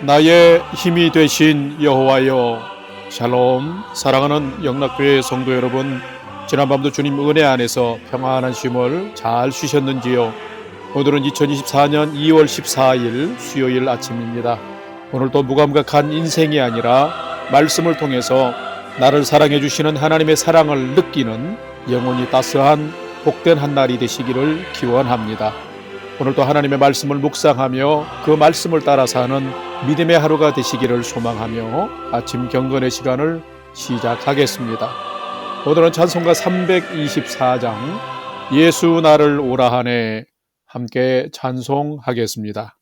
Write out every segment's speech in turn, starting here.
나의 힘이 되신 여호와여, 샬롬. 사랑하는 영락교회 성도 여러분, 지난밤도 주님 은혜 안에서 평안한 쉼을 잘 쉬셨는지요? 오늘은 2024년 2월 14일 수요일 아침입니다. 오늘도 무감각한 인생이 아니라 말씀을 통해서 나를 사랑해 주시는 하나님의 사랑을 느끼는 영혼이 따스한 복된 한 날이 되시기를 기원합니다. 오늘도 하나님의 말씀을 묵상하며 그 말씀을 따라 사는 믿음의 하루가 되시기를 소망하며 아침 경건의 시간을 시작하겠습니다. 오늘은 찬송가 324장 예수 나를 오라 하네 함께 찬송하겠습니다.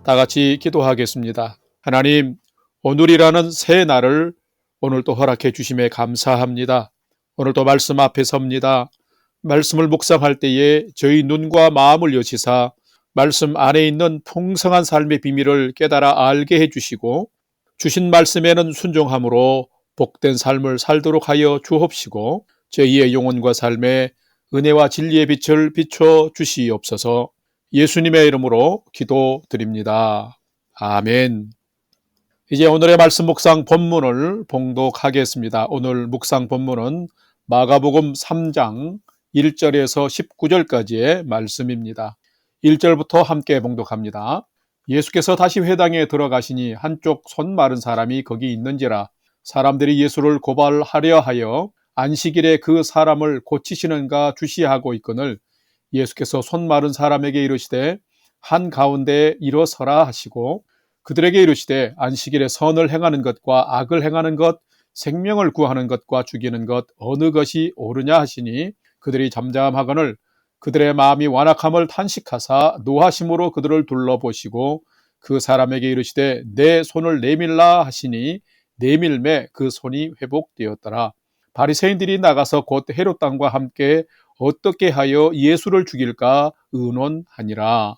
다 같이 기도하겠습니다. 하나님, 오늘이라는 새 날을 오늘도 허락해 주심에 감사합니다. 오늘도 말씀 앞에 섭니다. 말씀을 묵상할 때에 저희 눈과 마음을 여시사 말씀 안에 있는 풍성한 삶의 비밀을 깨달아 알게 해주시고 주신 말씀에는 순종함으로 복된 삶을 살도록 하여 주옵시고 제2의 영혼과 삶에 은혜와 진리의 빛을 비춰 주시옵소서. 예수님의 이름으로 기도드립니다. 아멘. 이제 오늘의 말씀 묵상 본문을 봉독하겠습니다. 오늘 묵상 본문은 마가복음 3장 1절에서 19절까지의 말씀입니다. 1절부터 함께 봉독합니다. 예수께서 다시 회당에 들어가시니 한쪽 손 마른 사람이 거기 있는지라 사람들이 예수를 고발하려 하여 안식일에 그 사람을 고치시는가 주시하고 있거늘 예수께서 손 마른 사람에게 이르시되 한가운데에 일어서라 하시고 그들에게 이르시되 안식일에 선을 행하는 것과 악을 행하는 것, 생명을 구하는 것과 죽이는 것 어느 것이 옳으냐 하시니 그들이 잠잠하거늘 그들의 마음이 완악함을 탄식하사 노하심으로 그들을 둘러보시고 그 사람에게 이르시되 내 손을 내밀라 하시니 내밀매 그 손이 회복되었더라. 바리새인들이 나가서 곧 헤롯 왕과 함께 어떻게 하여 예수를 죽일까 의논하니라.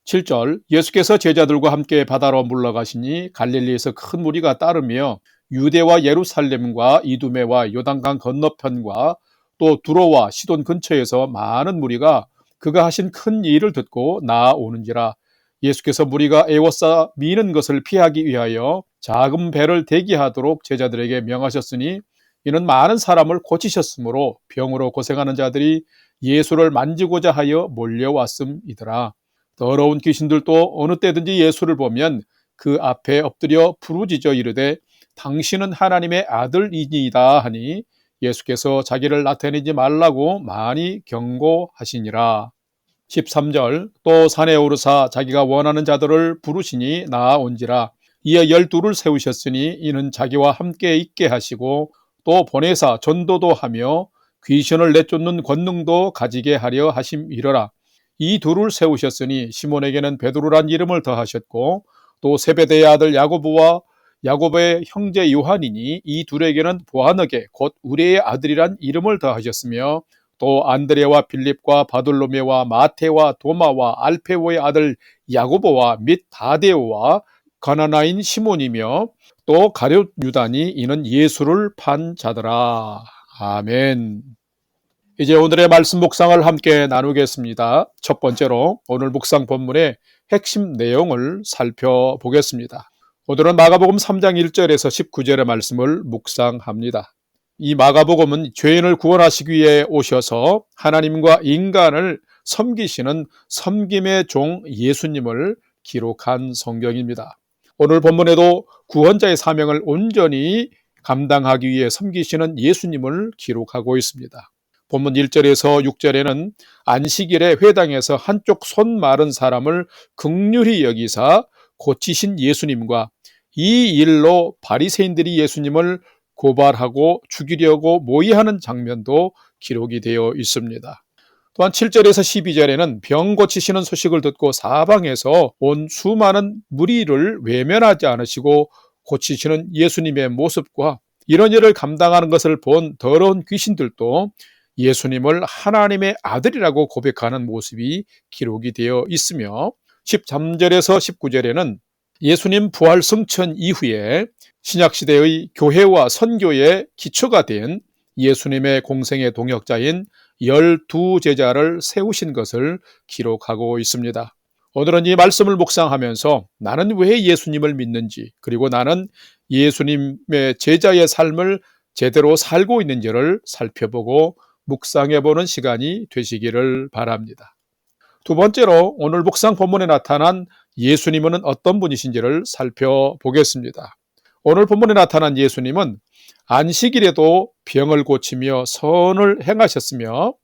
7절 예수께서 제자들과 함께 바다로 물러가시니 갈릴리에서 큰 무리가 따르며 유대와 예루살렘과 이두메와 요단강 건너편과 또 두로와 시돈 근처에서 많은 무리가 그가 하신 큰 일을 듣고 나아오는지라. 예수께서 무리가 애워싸 미는 것을 피하기 위하여 작은 배를 대기하도록 제자들에게 명하셨으니 이는 많은 사람을 고치셨으므로 병으로 고생하는 자들이 예수를 만지고자 하여 몰려왔음이더라. 더러운 귀신들도 어느 때든지 예수를 보면 그 앞에 엎드려 부르짖어 이르되 당신은 하나님의 아들이니이다 하니 예수께서 자기를 나타내지 말라고 많이 경고하시니라. 13절 또 산에 오르사 자기가 원하는 자들을 부르시니 나아온지라. 이에 12를 세우셨으니 이는 자기와 함께 있게 하시고 또 보내사 전도도 하며 귀신을 내쫓는 권능도 가지게 하려 하심이러라. 이 둘을 세우셨으니 시몬에게는 베드로란 이름을 더하셨고 또 세베대의 아들 야고보와 야고보의 형제 요한이니 이 둘에게는 보아너게 곧 우레의 아들이란 이름을 더하셨으며 또 안드레와 빌립과 바돌로메와 마테와 도마와 알페오의 아들 야고보와 및 다데오와 가나나인 시몬이며 또 가룟 유다니 이는 예수를 판 자더라. 아멘. 이제 오늘의 말씀 묵상을 함께 나누겠습니다. 첫 번째로 오늘 묵상 본문의 핵심 내용을 살펴보겠습니다. 오늘은 마가복음 3장 1절에서 19절의 말씀을 묵상합니다. 이 마가복음은 죄인을 구원하시기 위해 오셔서 하나님과 인간을 섬기시는 섬김의 종 예수님을 기록한 성경입니다. 오늘 본문에도 구원자의 사명을 온전히 감당하기 위해 섬기시는 예수님을 기록하고 있습니다. 본문 1절에서 6절에는 안식일에 회당에서 한쪽 손 마른 사람을 긍휼히 여기사 고치신 예수님과 이 일로 바리새인들이 예수님을 고발하고 죽이려고 모의하는 장면도 기록이 되어 있습니다. 또한 7절에서 12절에는 병 고치시는 소식을 듣고 사방에서 온 수많은 무리를 외면하지 않으시고 고치시는 예수님의 모습과 이런 일을 감당하는 것을 본 더러운 귀신들도 예수님을 하나님의 아들이라고 고백하는 모습이 기록이 되어 있으며 13절에서 19절에는 예수님 부활 승천 이후에 신약시대의 교회와 선교의 기초가 된 예수님의 공생의 동역자인 12제자를 세우신 것을 기록하고 있습니다. 오늘은 이 말씀을 묵상하면서 나는 왜 예수님을 믿는지 그리고 나는 예수님의 제자의 삶을 제대로 살고 있는지를 살펴보고 묵상해보는 시간이 되시기를 바랍니다. 두 번째로 오늘 묵상 본문에 나타난 예수님은 어떤 분이신지를 살펴보겠습니다. 오늘 본문에 나타난 예수님은 안식일에도 병을 고치며 선을 행하셨으며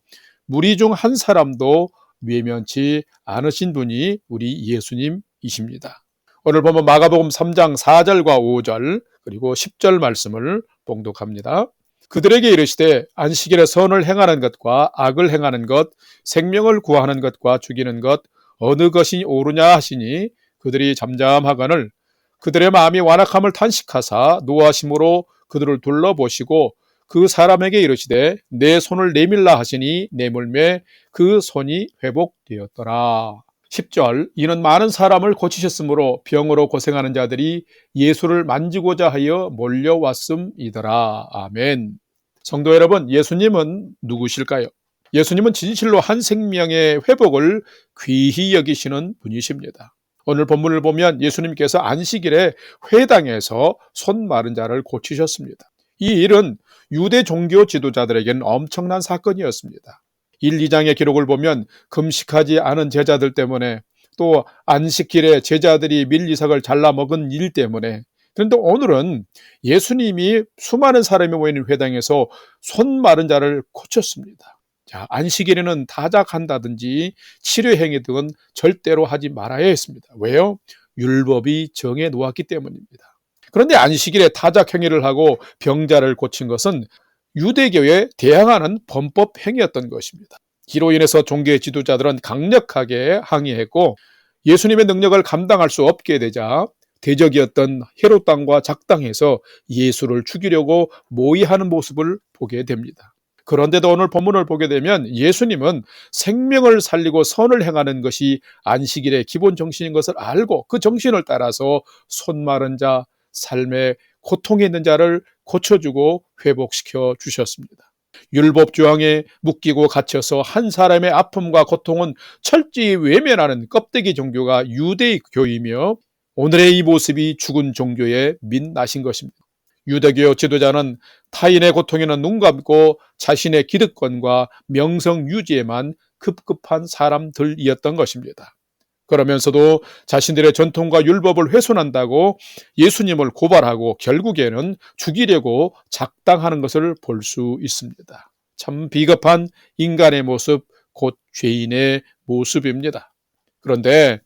무리 중 한 사람도 외면치 않으신 분이 우리 예수님이십니다. 오늘 보면 마가복음 3장 4절과 5절 그리고 10절 말씀을 봉독합니다. 그들에게 이르시되 안식일에 선을 행하는 것과 악을 행하는 것, 생명을 구하는 것과 죽이는 것 어느 것이 옳으냐 하시니 그들이 잠잠하거늘 그들의 마음이 완악함을 탄식하사 노하심으로 그들을 둘러보시고 그 사람에게 이르시되 내 손을 내밀라 하시니 내물매 그 손이 회복되었더라. 10절 이는 많은 사람을 고치셨으므로 병으로 고생하는 자들이 예수를 만지고자 하여 몰려왔음이더라. 아멘. 성도 여러분, 예수님은 누구실까요? 예수님은 진실로 한 생명의 회복을 귀히 여기시는 분이십니다. 오늘 본문을 보면 예수님께서 안식일에 회당에서 손 마른 자를 고치셨습니다. 이 일은 유대 종교 지도자들에게는 엄청난 사건이었습니다. 1, 2장의 기록을 보면 금식하지 않은 제자들 때문에, 또 안식일에 제자들이 밀리삭을 잘라 먹은 일 때문에, 그런데 오늘은 예수님이 수많은 사람이 모이는 회당에서 손 마른 자를 고쳤습니다. 자, 안식일에는 타작한다든지 치료행위 등은 절대로 하지 말아야 했습니다. 왜요? 율법이 정해 놓았기 때문입니다. 그런데 안식일에 타작행위를 하고 병자를 고친 것은 유대교에 대항하는 범법 행위였던 것입니다. 이로 인해서 종교 지도자들은 강력하게 항의했고, 예수님의 능력을 감당할 수 없게 되자 대적이었던 헤롯 당과 작당해서 예수를 죽이려고 모의하는 모습을 보게 됩니다. 그런데도 오늘 본문을 보게 되면 예수님은 생명을 살리고 선을 행하는 것이 안식일의 기본 정신인 것을 알고 그 정신을 따라서 손 마른 자, 삶의 고통에 있는 자를 고쳐주고 회복시켜 주셨습니다. 율법 조항에 묶이고 갇혀서 한 사람의 아픔과 고통은 철저히 외면하는 껍데기 종교가 유대교이며, 오늘의 이 모습이 죽은 종교의 민낯인 것입니다. 유대교 지도자는 타인의 고통에는 눈 감고 자신의 기득권과 명성 유지에만 급급한 사람들이었던 것입니다. 그러면서도 자신들의 전통과 율법을 훼손한다고 예수님을 고발하고 결국에는 죽이려고 작당하는 것을 볼 수 있습니다. 참 비겁한 인간의 모습, 곧 죄인의 모습입니다. 그런데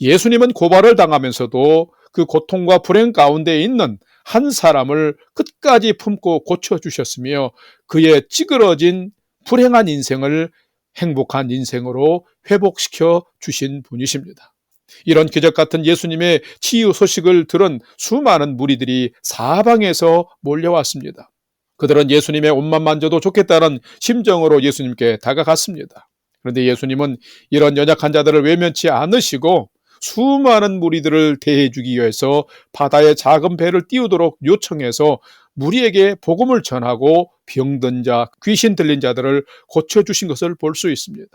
예수님은 고발을 당하면서도 그 고통과 불행 가운데 있는 한 사람을 끝까지 품고 고쳐주셨으며, 그의 찌그러진 불행한 인생을 행복한 인생으로 회복시켜 주신 분이십니다. 이런 기적 같은 예수님의 치유 소식을 들은 수많은 무리들이 사방에서 몰려왔습니다. 그들은 예수님의 옷만 만져도 좋겠다는 심정으로 예수님께 다가갔습니다. 그런데 예수님은 이런 연약한 자들을 외면치 않으시고 수많은 무리들을 대해주기 위해서 바다에 작은 배를 띄우도록 요청해서 무리에게 복음을 전하고 병든 자, 귀신 들린 자들을 고쳐주신 것을 볼 수 있습니다.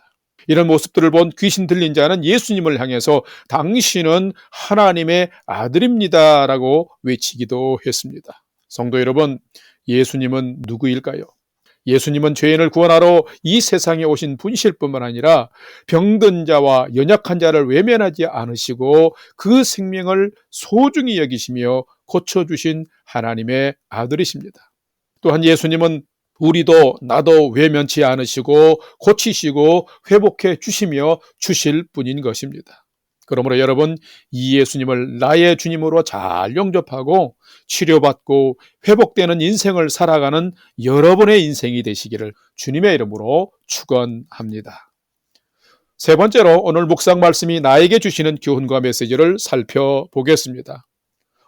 이런 모습들을 본 귀신 들린 자는 예수님을 향해서 당신은 하나님의 아들입니다 라고 외치기도 했습니다. 성도 여러분, 예수님은 누구일까요? 예수님은 죄인을 구원하러 이 세상에 오신 분이실 뿐만 아니라 병든 자와 연약한 자를 외면하지 않으시고 그 생명을 소중히 여기시며 고쳐주신 하나님의 아들이십니다. 또한 예수님은 우리도 나도 외면치 않으시고 고치시고 회복해 주시며 주실 분인 것입니다. 그러므로 여러분, 이 예수님을 나의 주님으로 잘 영접하고 치료받고 회복되는 인생을 살아가는 여러분의 인생이 되시기를 주님의 이름으로 축원합니다. 세 번째로 오늘 묵상 말씀이 나에게 주시는 교훈과 메시지를 살펴보겠습니다.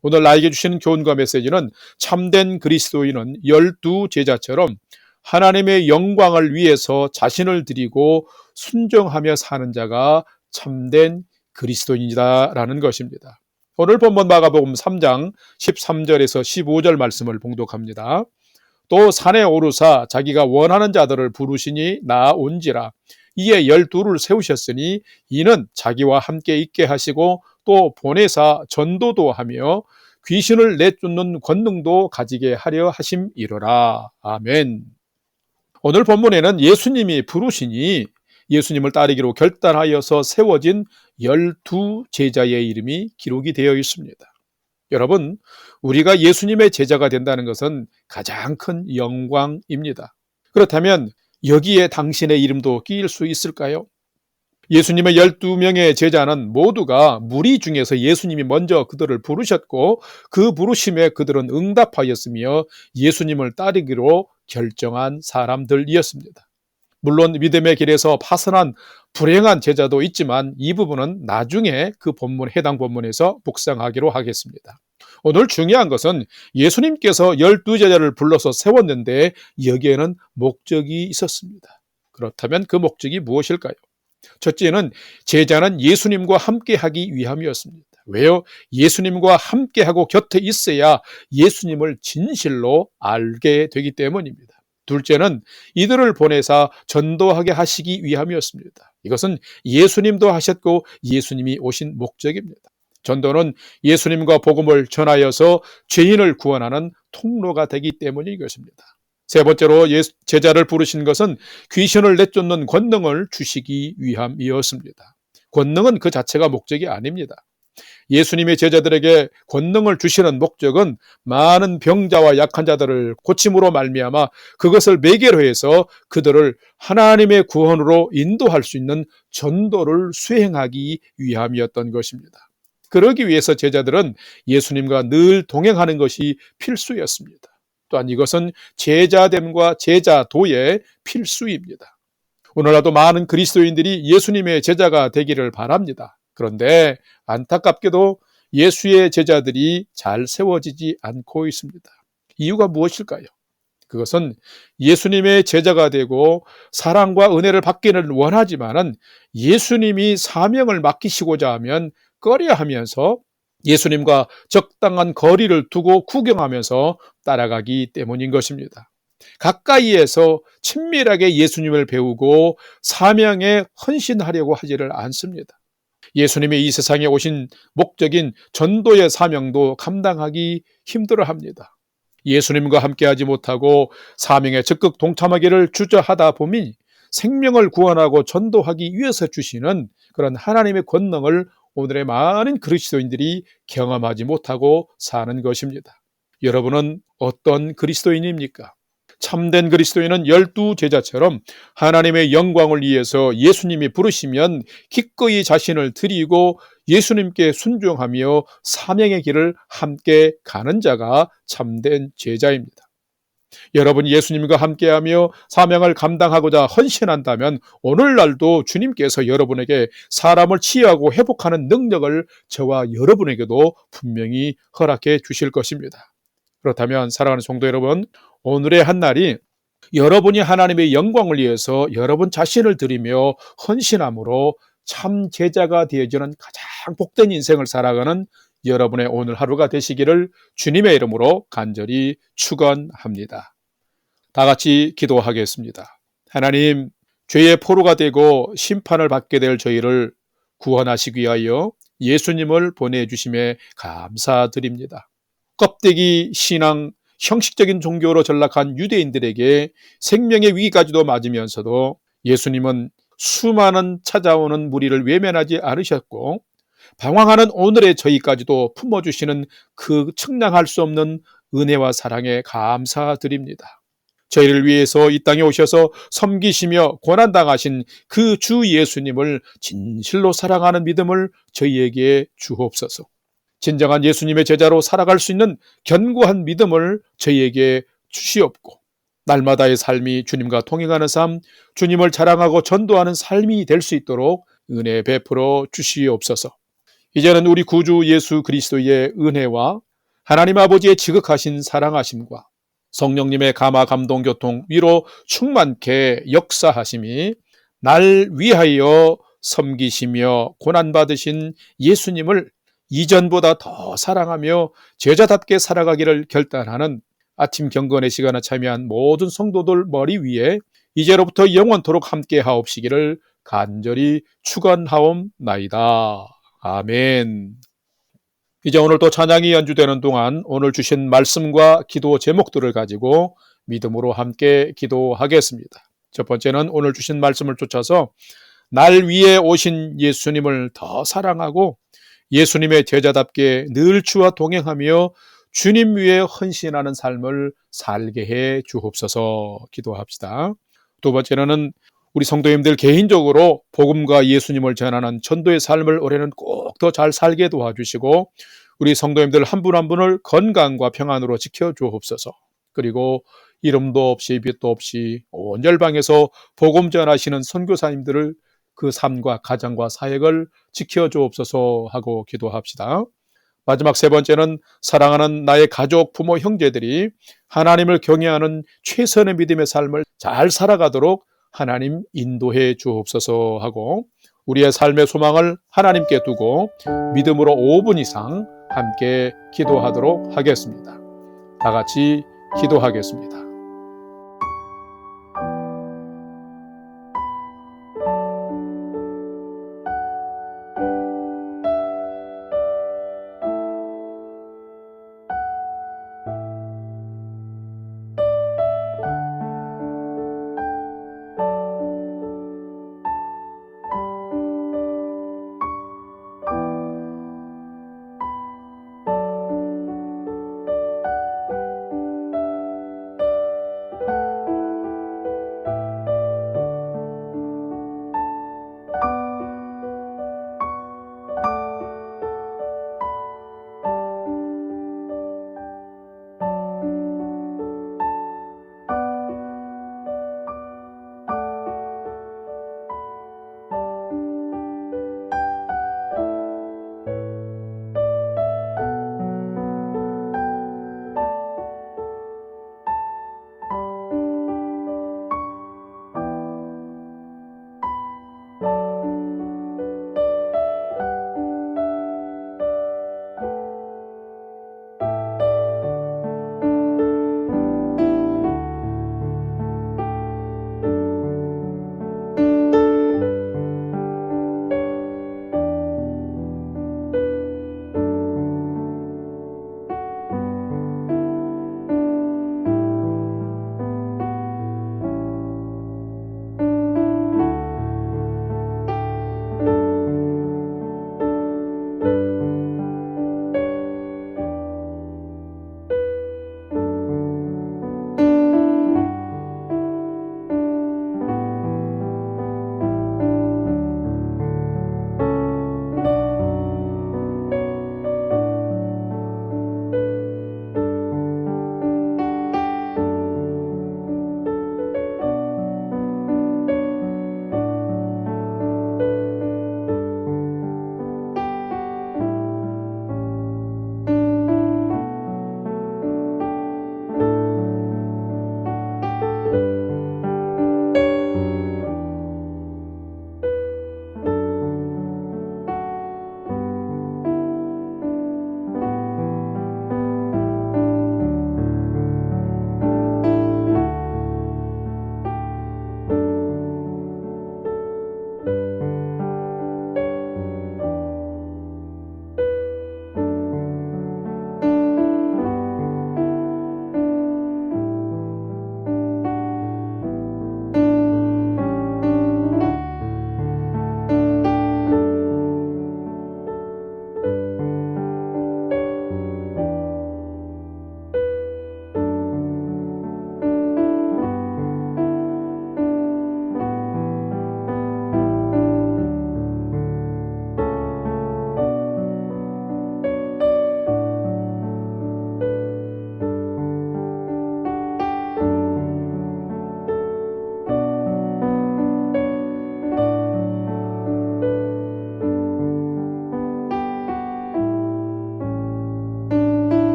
오늘 나에게 주시는 교훈과 메시지는 참된 그리스도인은 12제자처럼 하나님의 영광을 위해서 자신을 드리고 순종하며 사는 자가 참된 그리스도인이다라는 것입니다. 오늘 본문 마가복음 3장 13절에서 15절 말씀을 봉독합니다. 또 산에 오르사 자기가 원하는 자들을 부르시니 나온지라. 이에 12를 세우셨으니 이는 자기와 함께 있게 하시고 또 보내사 전도도 하며 귀신을 내쫓는 권능도 가지게 하려 하심이로라. 아멘. 오늘 본문에는 예수님이 부르시니 예수님을 따르기로 결단하여서 세워진 12제자의 이름이 기록이 되어 있습니다. 여러분, 우리가 예수님의 제자가 된다는 것은 가장 큰 영광입니다. 그렇다면 여기에 당신의 이름도 끼일 수 있을까요? 예수님의 12명의 제자는 모두가 무리 중에서 예수님이 먼저 그들을 부르셨고 그 부르심에 그들은 응답하였으며 예수님을 따르기로 결정한 사람들이었습니다. 물론 믿음의 길에서 파선한 불행한 제자도 있지만 이 부분은 나중에 그 본문, 해당 본문에서 묵상하기로 하겠습니다. 오늘 중요한 것은 예수님께서 12제자를 불러서 세웠는데 여기에는 목적이 있었습니다. 그렇다면 그 목적이 무엇일까요? 첫째는 제자는 예수님과 함께하기 위함이었습니다. 왜요? 예수님과 함께하고 곁에 있어야 예수님을 진실로 알게 되기 때문입니다. 둘째는 이들을 보내사 전도하게 하시기 위함이었습니다. 이것은 예수님도 하셨고 예수님이 오신 목적입니다. 전도는 예수님과 복음을 전하여서 죄인을 구원하는 통로가 되기 때문인 것입니다. 세 번째로 제자를 부르신 것은 귀신을 내쫓는 권능을 주시기 위함이었습니다. 권능은 그 자체가 목적이 아닙니다. 예수님의 제자들에게 권능을 주시는 목적은 많은 병자와 약한 자들을 고침으로 말미암아 그것을 매개로 해서 그들을 하나님의 구원으로 인도할 수 있는 전도를 수행하기 위함이었던 것입니다. 그러기 위해서 제자들은 예수님과 늘 동행하는 것이 필수였습니다. 또한 이것은 제자됨과 제자도의 필수입니다. 오늘날도 많은 그리스도인들이 예수님의 제자가 되기를 바랍니다. 그런데 안타깝게도 예수의 제자들이 잘 세워지지 않고 있습니다. 이유가 무엇일까요? 그것은 예수님의 제자가 되고 사랑과 은혜를 받기는 원하지만은 예수님이 사명을 맡기시고자 하면 꺼려하면서 예수님과 적당한 거리를 두고 구경하면서 따라가기 때문인 것입니다. 가까이에서 친밀하게 예수님을 배우고 사명에 헌신하려고 하지를 않습니다. 예수님이 이 세상에 오신 목적인 전도의 사명도 감당하기 힘들어합니다. 예수님과 함께하지 못하고 사명에 적극 동참하기를 주저하다 보니 생명을 구원하고 전도하기 위해서 주시는 그런 하나님의 권능을 오늘의 많은 그리스도인들이 경험하지 못하고 사는 것입니다. 여러분은 어떤 그리스도인입니까? 참된 그리스도인은 12제자처럼 하나님의 영광을 위해서 예수님이 부르시면 기꺼이 자신을 드리고 예수님께 순종하며 사명의 길을 함께 가는 자가 참된 제자입니다. 여러분이 예수님과 함께하며 사명을 감당하고자 헌신한다면 오늘날도 주님께서 여러분에게 사람을 치유하고 회복하는 능력을 저와 여러분에게도 분명히 허락해 주실 것입니다. 그렇다면 사랑하는 성도 여러분, 오늘의 한 날이 여러분이 하나님의 영광을 위해서 여러분 자신을 드리며 헌신함으로 참 제자가 되어지는 가장 복된 인생을 살아가는 여러분의 오늘 하루가 되시기를 주님의 이름으로 간절히 축원합니다. 다 같이 기도하겠습니다. 하나님, 죄의 포로가 되고 심판을 받게 될 저희를 구원하시기 위하여 예수님을 보내주심에 감사드립니다. 껍데기 신앙, 형식적인 종교로 전락한 유대인들에게 생명의 위기까지도 맞으면서도 예수님은 수많은 찾아오는 무리를 외면하지 않으셨고 방황하는 오늘의 저희까지도 품어주시는 그 측량할 수 없는 은혜와 사랑에 감사드립니다. 저희를 위해서 이 땅에 오셔서 섬기시며 고난당하신 그 주 예수님을 진실로 사랑하는 믿음을 저희에게 주옵소서. 진정한 예수님의 제자로 살아갈 수 있는 견고한 믿음을 저희에게 주시옵고 날마다의 삶이 주님과 동행하는 삶, 주님을 자랑하고 전도하는 삶이 될 수 있도록 은혜 베풀어 주시옵소서. 이제는 우리 구주 예수 그리스도의 은혜와 하나님 아버지의 지극하신 사랑하심과 성령님의 감화 감동 교통 위로 충만케 역사하심이 날 위하여 섬기시며 고난받으신 예수님을 이전보다 더 사랑하며 제자답게 살아가기를 결단하는 아침 경건의 시간에 참여한 모든 성도들 머리 위에 이제로부터 영원토록 함께 하옵시기를 간절히 축원하옵나이다. 아멘. 이제 오늘 또 찬양이 연주되는 동안 오늘 주신 말씀과 기도 제목들을 가지고 믿음으로 함께 기도하겠습니다. 첫 번째는 오늘 주신 말씀을 쫓아서 날 위에 오신 예수님을 더 사랑하고 예수님의 제자답게 늘 주와 동행하며 주님 위에 헌신하는 삶을 살게 해 주옵소서 기도합시다. 두 번째는 우리 성도님들 개인적으로 복음과 예수님을 전하는 전도의 삶을 올해는 꼭 더 잘 살게 도와주시고 우리 성도님들 한 분 한 분을 건강과 평안으로 지켜주옵소서. 그리고 이름도 없이 빛도 없이 온 열방에서 복음 전하시는 선교사님들을 그 삶과 가정과 사역을 지켜주옵소서 하고 기도합시다. 마지막 세 번째는 사랑하는 나의 가족, 부모, 형제들이 하나님을 경외하는 최선의 믿음의 삶을 잘 살아가도록 하나님 인도해 주옵소서 하고 우리의 삶의 소망을 하나님께 두고 믿음으로 5분 이상 함께 기도하도록 하겠습니다. 다 같이 기도하겠습니다.